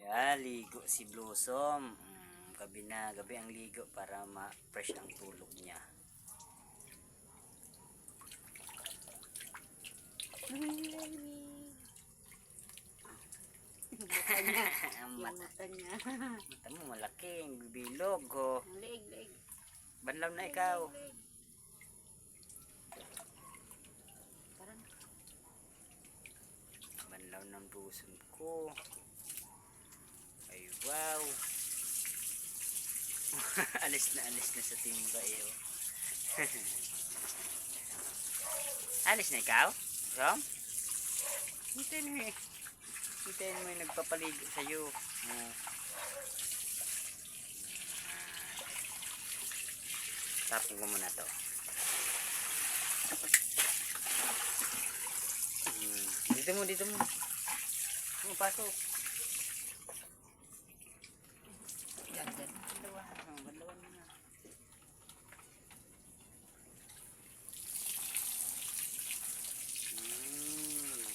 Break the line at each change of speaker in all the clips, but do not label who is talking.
Yeah, ligo si Blossom. Gabi na, gabi ang ligo para ma-fresh ang tulog niya.
Mata niya. Yung mata niya.
Mata mo malaki, ang bibilog. Oh.
Ang leeg.
Banlaw na ikaw.
Leeg. Parang
Banlaw ng Blossom ko. Ay wow. alis na sa timba iyo. Alis na ikaw? Rom? Hintayin mo eh. Hintayin mo yung nagpapaligo sa'yo. Tapos ko muna to. Dito mo. Pasok. Yan. Badlawan mo na.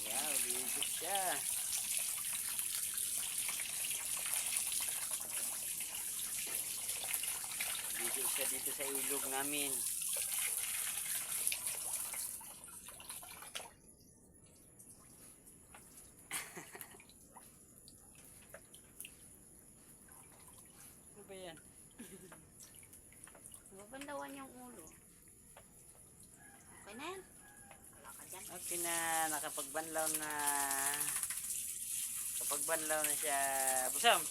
Wow, bigo siya. Bigo siya dito sa ilog namin. Ano ba yan?
mabandawan yung ulo. Okay na yan. Wala ka dyan.
Okay na, nakapagbanlaw na. Kapagbanlaw na siya. Busam!